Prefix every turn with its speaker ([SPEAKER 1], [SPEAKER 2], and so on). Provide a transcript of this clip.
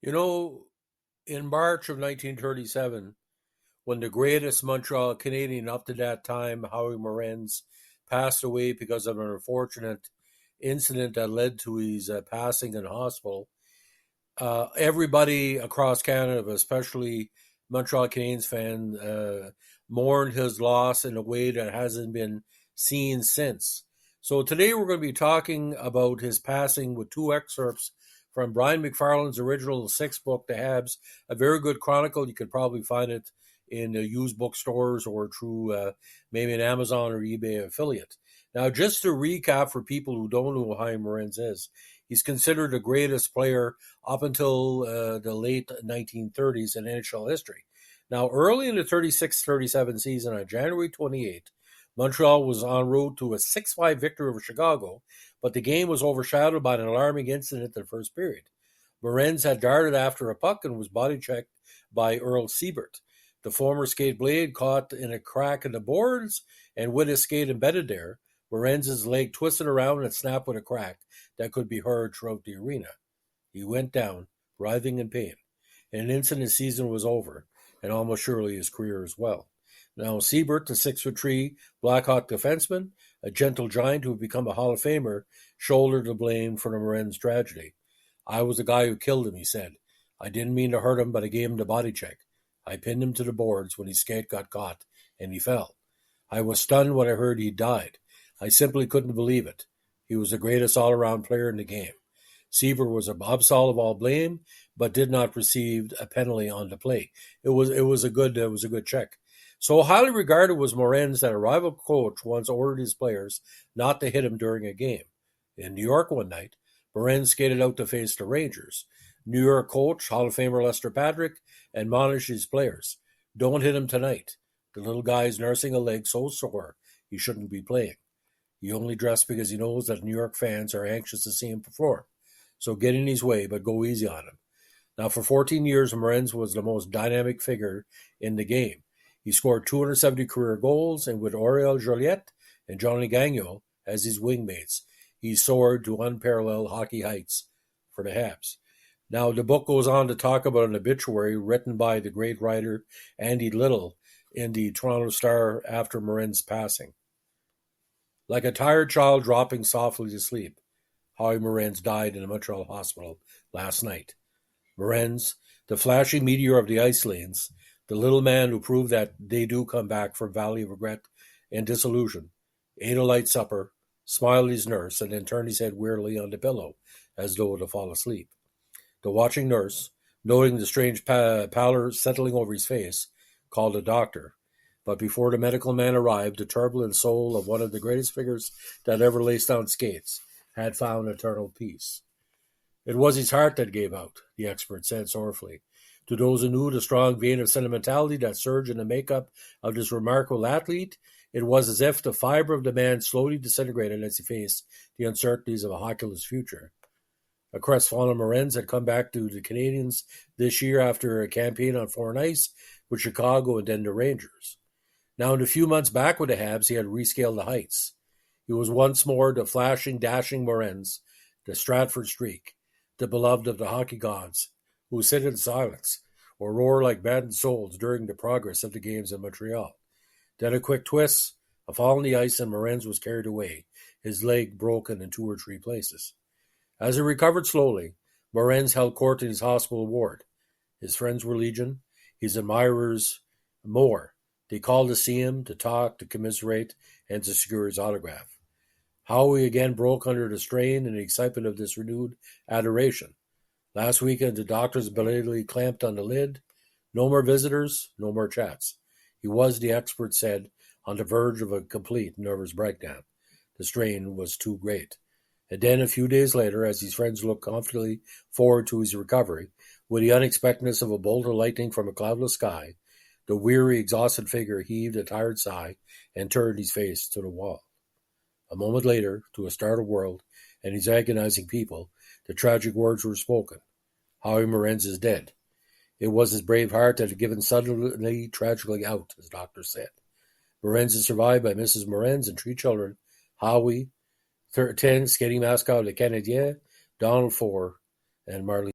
[SPEAKER 1] You know, in March of 1937, when the greatest Montreal Canadian up to that time, Howie Morenz, passed away because of an unfortunate incident that led to his passing in hospital, everybody across Canada, but especially Montreal Canadiens fans, mourned his loss in a way that hasn't been seen since. So today we're going to be talking about his passing with two excerpts from Brian McFarlane's original sixth book, The Habs, a very good chronicle. You could probably find it in used bookstores or through maybe an Amazon or eBay affiliate. Now, just to recap for people who don't know who Howie Morenz is, he's considered the greatest player up until the late 1930s in NHL history. Now, early in the 36-37 season on January 28th, Montreal was en route to a 6-5 victory over Chicago, but the game was overshadowed by an alarming incident in the first period. Morenz had darted after a puck and was body checked by Earl Siebert. The former skate blade caught in a crack in the boards, and with his skate embedded there, Morenz's leg twisted around and snapped with a crack that could be heard throughout the arena. He went down, writhing in pain. In an instant, his season was over, and almost surely his career as well. Now, Siebert, the 6'3" Blackhawk defenseman, a gentle giant who had become a Hall of Famer, shouldered the blame for the Morenz tragedy. "I was the guy who killed him," he said. "I didn't mean to hurt him, but I gave him the body check. I pinned him to the boards when his skate got caught, and he fell. I was stunned when I heard he'd died. I simply couldn't believe it. He was the greatest all-around player in the game." Siebert was absolved of all blame, but did not receive a penalty on the play. It was a good check. So highly regarded was Morenz that a rival coach once ordered his players not to hit him during a game. In New York one night, Morenz skated out to face the Rangers. New York coach, Hall of Famer Lester Patrick, admonished his players, "Don't hit him tonight. The little guy is nursing a leg so sore he shouldn't be playing. He only dressed because he knows that New York fans are anxious to see him perform. So get in his way, but go easy on him." Now, for 14 years, Morenz was the most dynamic figure in the game. He scored 270 career goals, and with Auriel Joliette and Johnny Gagnon as his wingmates, he soared to unparalleled hockey heights for the Habs. Now, the book goes on to talk about an obituary written by the great writer Andy Little in the Toronto Star after Morenz's passing. Like a tired child dropping softly to sleep, Howie Morenz died in a Montreal hospital last night. Morenz, the flashy meteor of the ice lanes, the little man who proved that they do come back from valley of regret and disillusion, ate a light supper, smiled at his nurse, and then turned his head wearily on the pillow as though to fall asleep. The watching nurse, noting the strange pallor settling over his face, called a doctor. But before the medical man arrived, the turbulent soul of one of the greatest figures that ever laced down skates had found eternal peace. "It was his heart that gave out," the expert said sorrowfully. To those who knew the strong vein of sentimentality that surged in the makeup of this remarkable athlete, it was as if the fiber of the man slowly disintegrated as he faced the uncertainties of a hockeyless future. A crestfallen Morenz had come back to the Canadiens this year after a campaign on foreign ice with Chicago and then the Rangers. Now, in the few months back with the Habs, he had rescaled the heights. He was once more the flashing, dashing Morenz, the Stratford streak, the beloved of the hockey gods, who sit in silence or roar like maddened souls during the progress of the games in Montreal. Then a quick twist, a fall on the ice, and Morenz was carried away, his leg broken in 2 or 3 places. As he recovered slowly, Morenz held court in his hospital ward. His friends were legion, his admirers more. They called to see him, to talk, to commiserate, and to secure his autograph. Howie again broke under the strain and the excitement of this renewed adoration. Last weekend, the doctors belatedly clamped on the lid. No more visitors, no more chats. He was, the expert said, on the verge of a complete nervous breakdown. The strain was too great. And then, a few days later, as his friends looked confidently forward to his recovery, with the unexpectedness of a bolt of lightning from a cloudless sky, the weary, exhausted figure heaved a tired sigh and turned his face to the wall. A moment later, to a startled world and his agonizing people, the tragic words were spoken. Howie Morenz is dead. It was his brave heart that had given suddenly, tragically out, as doctors said. Morenz is survived by Mrs. Morenz and 3 children, Howie, 10, skating mascot of the Canadiens, Donald 4, and Marley.